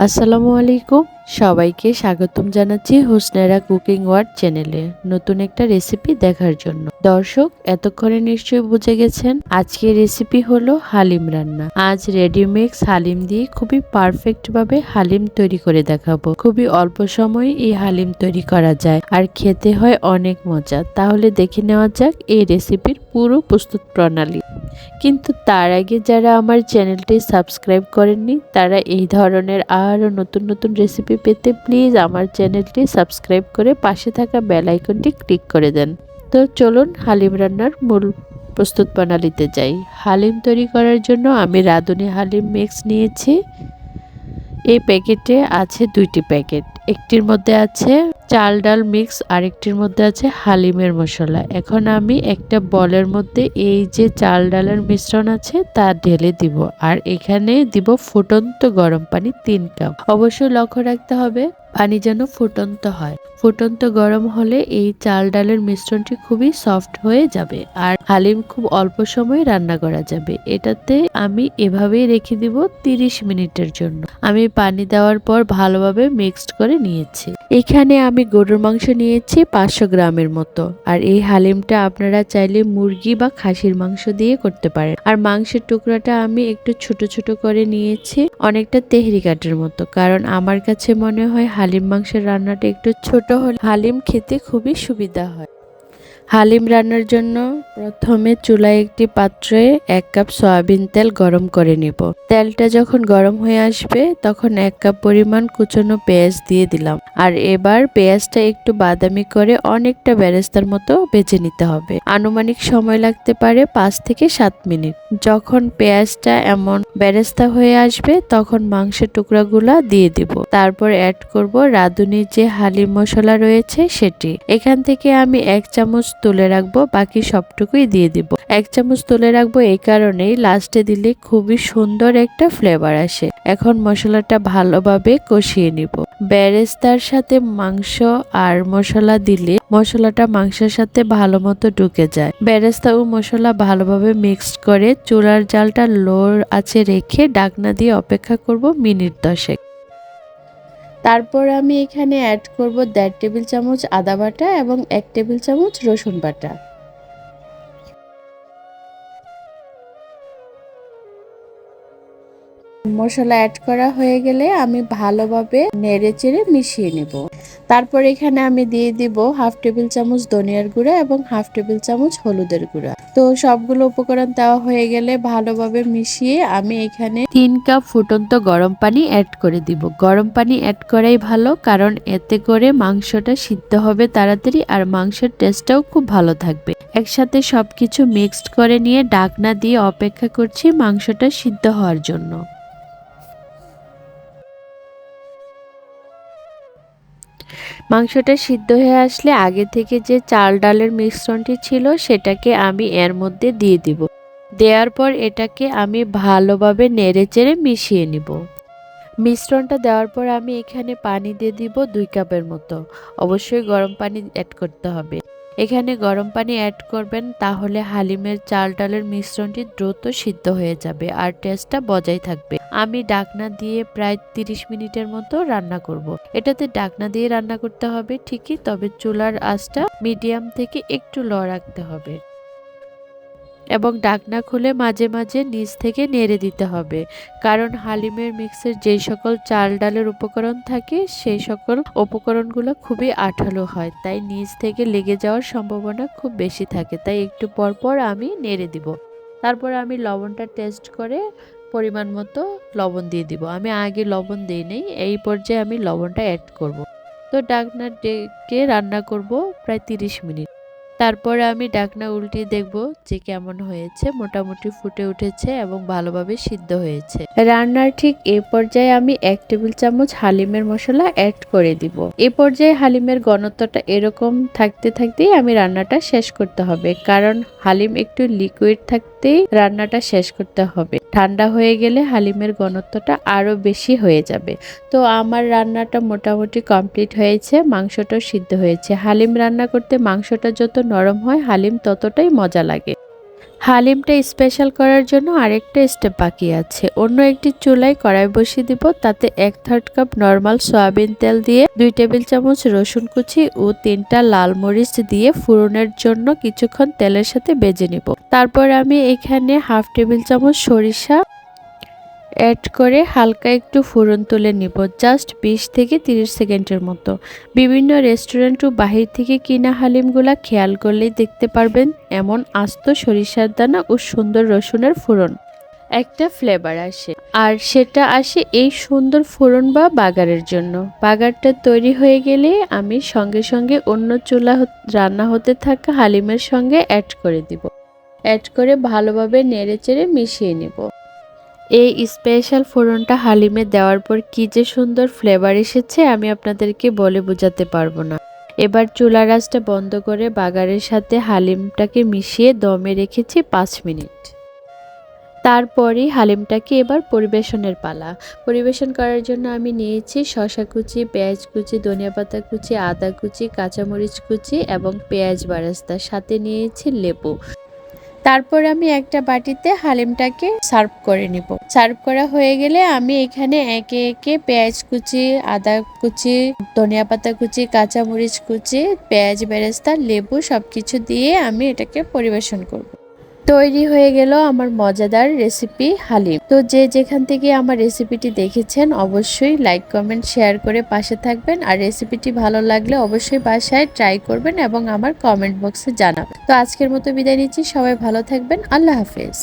আসসালামু আলাইকুম, সবাইকে স্বাগতম জানাচ্ছি হুসনাইরা কুকিং ওয়ার্ল্ড চ্যানেলে নতুন একটা রেসিপি দেখার জন্য। দর্শক, এতক্ষণে নিশ্চয়ই বুঝে গেছেন আজকের রেসিপি হলো হালিম রান্না। আজ রেডিমিক্স হালিম দিয়ে খুবই পারফেক্ট ভাবে হালিম তৈরি করে দেখাবো। খুবই অল্প সময়ে এই হালিম তৈরি করা যায় আর খেতে হয় অনেক মজা। তাহলে দেখে নেওয়া যাক এই রেসিপির পুরো প্রস্তুত প্রণালী। কিন্তু তার আগে যারা আমার চ্যানেলটি সাবস্ক্রাইব করেননি তারা এই ধরনের আরও নতুন নতুন রেসিপি পেতে প্লিজ আমার চ্যানেলটি সাবস্ক্রাইব করে পাশে থাকা বেল আইকনটি ক্লিক করে দেন। তো চলুন হালিম রান্নার মূল প্রস্তুত প্রণালীতে যাই। হালিম তৈরি করার জন্য আমি রাঁধুনি হালিম মিক্স নিয়েছি। এই প্যাকেটে আছে দুইটি প্যাকেট, একটির মধ্যে আছে চাল ডাল মিক্স, আরেকটির মধ্যে আছে হালিমের মশলা। এখন আমি একটা বলের মধ্যে এই যে চাল ডালের মিশ্রণ আছে তা ঢেলে দিব, আর এখানে দিব ফুটন্ত গরম পানি 3 কাপ। অবশ্যই লক্ষ্য রাখতে হবে পানি যেন ফুটন্ত হয়। ফুটন্ত গরম হলে এই চাল ডালের মিশ্রণটি খুবই সফট হয়ে যাবে আর হালিম খুব অল্প সময়ে রান্না করা যাবে। এটাতে আমি এভাবেই রেখে দিব 30 মিনিটের জন্য। আমি পানি দেওয়ার পর ভালোভাবে মিক্সড করে নিয়েছি। এখানে আমি গরুর মাংস নিয়েছি 500 গ্রামের মতো, আর এই হালিমটা আপনারা চাইলে মুরগি বা খাসির মাংস দিয়ে করতে পারেন। আর মাংসের টুকরাটা আমি একটু ছোট ছোট করে নিয়েছি, অনেকটা তেহরি কাটের মতো, কারণ আমার কাছে মনে হয় হালিম মাংসের রান্নাটা একটু ছোট হলে হালিম খেতে খুবই সুবিধা হয়। হালিম রান্নার জন্য প্রথমে চুলায় একটি পাত্রে 1 কাপ সয়াবিন তেল গরম করে নেব। তেলটা যখন গরম হয়ে আসবে তখন 1 কাপ পরিমাণ কুচনো পেঁয়াজ দিয়ে দিলাম। আর এবার পেঁয়াজটা একটু বাদামি করে অনেকটা বেরেস্তার মতো ভেজে নিতে হবে। আনুমানিক সময় লাগতে পারে 5 থেকে 7 মিনিট। যখন পেঁয়াজটা এমন বেরেস্তা হয়ে আসবে তখন মাংসের টুকরাগুলা দিয়ে দিব। তারপর অ্যাড করব রাঁধুনির যে হালিম মশলা রয়েছে সেটি। এখান থেকে আমি 1 চামচ তুলে রাখবো, বাকি সবটুকুই দিয়ে দিব। 1 চামচ তুলে রাখবো এই কারণেই, লাস্টে দিলে খুবই সুন্দর একটা ফ্লেভার আসে। এখন মশলাটা ভালোভাবে কষিয়ে নিব। বেরেস্তার সাথে মাংস আর মশলা দিলে মশলাটা মাংসের সাথে ভালো মতো ঢুকে যায়। বেরেস্তা ও মশলা ভালোভাবে মিক্সড করে চুলার জালটা লো আঁচে রেখে ঢাকনা দিয়ে অপেক্ষা করব মিনিট 10। তারপর আমি এখানে অ্যাড করব 1.5 টেবিল চামচ আদা বাটা এবং 1 টেবিল চামচ রসুন বাটা। মশলা অ্যাড করা হয়ে গেলে আমি ভালোভাবে নেড়েচেড়ে মিশিয়ে নেব। তারপর এখানে আমি দিয়ে দিব 1/2 টেবিল চামচ ধনিয়ার গুঁড়া এবং 1/2 টেবিল চামচ হলুদের গুঁড়া। তো সবগুলো উপকরণ দেওয়া হয়ে গেলে ভালোভাবে মিশিয়ে আমি এখানে 3 কাপ ফুটন্ত গরম পানি অ্যাড করে দিব। গরম পানি অ্যাড করাই ভালো, কারণ এতে করে মাংসটা সিদ্ধ হবে তাড়াতাড়ি আর মাংসের টেস্টটাও খুব ভালো থাকবে। একসাথে সবকিছু মিক্সড করে নিয়ে ঢাকনা দিয়ে অপেক্ষা করছি মাংসটা সিদ্ধ হওয়ার জন্য। মাংসটা সিদ্ধ হয়ে আসলে আগে থেকে যে চাল ডালের মিশ্রণটি ছিল সেটাকে আমি এর মধ্যে দিয়ে দিব। দেওয়ার পর এটাকে আমি ভালোভাবে নেড়েচেড়ে মিশিয়ে নিব। মিশ্রণটা দেওয়ার পর আমি এখানে পানি দিয়ে দিব 2 কাপের মতো। অবশ্যই গরম পানি অ্যাড করতে হবে। এখানে গরম পানি অ্যাড করবেন, তাহলে হালিমের চাল ডালের মিশ্রণটি দ্রুত সিদ্ধ হয়ে যাবে আর টেস্টটা বজায় থাকবে। আমি ঢাকনা দিয়ে প্রায় 30 মিনিটের মতো রান্না করব। এটাতে ঢাকনা দিয়ে রান্না করতে হবে ঠিকই, তবে চুলার আঁচটা মিডিয়াম থেকে একটু লো রাখতে হবে এবং ঢাকনা খুলে মাঝে মাঝে নিচ থেকে নেড়ে দিতে হবে, কারণ হালিমের মিক্সের যেই সকল চাল ডালের উপকরণ থাকে সেই সকল উপকরণগুলো খুবই আঠালো হয়, তাই নিচ থেকে লেগে যাওয়ার সম্ভাবনা খুব বেশি থাকে। তাই একটু পর পর আমি নেড়ে দিব। তারপর আমি লবণটা টেস্ট করে পরিমাণ মতো লবণ দিয়ে দিব। আমি আগে লবণ দিই নেই, এই পর্যায়ে আমি লবণটা অ্যাড করব। তো ঢাকনা ডেকে রান্না করব প্রায় 30 মিনিট। তারপর আমি ঢাকনা উল্টিয়ে দেখব যে কেমন হয়েছে। মোটামুটি ফুটে উঠেছে এবং ভালোভাবে সিদ্ধ হয়েছে। রান্নার ঠিক এই পর্যায়ে আমি 1 টেবিল চামচ হালিমের মশলা অ্যাড করে দিব। এই পর্যায়ে হালিমের ঘনত্বটা এরকম থাকতে থাকতেই আমি রান্নাটা শেষ করতে হবে, কারণ হালিম একটু লিকুইড থাকতেই রান্নাটা শেষ করতে হবে। ঠান্ডা হয়ে গেলে হালিমের ঘনত্বটা আরো বেশি হয়ে যাবে। তো আমার রান্নাটা মোটামুটি কমপ্লিট হয়েছে, মাংসটাও সিদ্ধ হয়েছে। হালিম রান্না করতে মাংসটা যত নরম হয় হালিম ততটাই মজা লাগে। হালিমটা স্পেশাল করার জন্য আরেকটা স্টেপ বাকি আছে। অন্য একটি চুলায় কড়াই বসিয়ে দিব, তাতে 1/3 কাপ নর্মাল সয়াবিন তেল দিয়ে 2 টেবিল চামচ রসুন কুচি ও 3টা লাল মরিচ দিয়ে ফোড়নের জন্য কিছুক্ষণ তেলের সাথে ভেজে নিব। তারপর আমি এখানে 1/2 টেবিল চামচ সরিষা অ্যাড করে হালকা একটু ফোড়ন তুলে নিব, জাস্ট 20 থেকে 30 সেকেন্ডের মতো। বিভিন্ন রেস্টুরেন্ট ও বাহির থেকে কিনা হালিমগুলা খেয়াল করলেই দেখতে পারবেন এমন আস্ত সরিষার দানা ও সুন্দর রসুনের ফোড়ন একটা ফ্লেভার আসে, আর সেটা আসে এই সুন্দর ফোড়ন বা বাগারের জন্য। বাগারটা তৈরি হয়ে গেলে আমি সঙ্গে সঙ্গে অন্য চুলা রান্না হতে থাকা হালিমের সঙ্গে অ্যাড করে দিব। অ্যাড করে ভালোভাবে নেড়েচেড়ে মিশিয়ে নিব। এই স্পেশাল ফোড়নটা হালিমে দেওয়ার পর কি যে সুন্দর ফ্লেভার এসেছে আমি আপনাদেরকে বলে বোঝাতে পারবো না। এবার চুলার আঁচটা বন্ধ করে বাগারের সাথে হালিমটাকে মিশিয়ে দমে রেখেছি 5 মিনিট। তারপরই হালিমটাকে এবার পরিবেশনের পালা। পরিবেশন করার জন্য আমি নিয়েছি শসা কুচি, পেঁয়াজ কুচি, ধনিয়া পাতা কুচি, আদা কুচি, কাঁচামরিচ কুচি এবং পেঁয়াজ বেরেস্তা, সাথে নিয়েছি লেবু। তারপর আমি একটা বাটিতে হালিমটাকে সার্ভ করে নিব। সার্ভ করা হয়ে গেলে আমি এখানে একে একে পেঁয়াজ কুচি, আদা কুচি, ধনিয়া পাতা কুচি, কাঁচামরিচ কুচি, পেঁয়াজ বেরেস্তা, লেবু সবকিছু দিয়ে আমি এটাকে পরিবেশন করব। তৈরি হয়ে গেল আমার মজাদার রেসিপি হালিম। তো যে যেখান থেকে আমার রেসিপিটি দেখেছেন অবশ্যই লাইক, কমেন্ট, শেয়ার করে পাশে থাকবেন। আর রেসিপিটি ভালো লাগলে অবশ্যই বাসায় ট্রাই করবেন এবং আমার কমেন্ট বক্সে জানাবেন। তো আজকের মতো বিদায় নিচ্ছি, সবাই ভালো থাকবেন। আল্লাহ হাফেজ।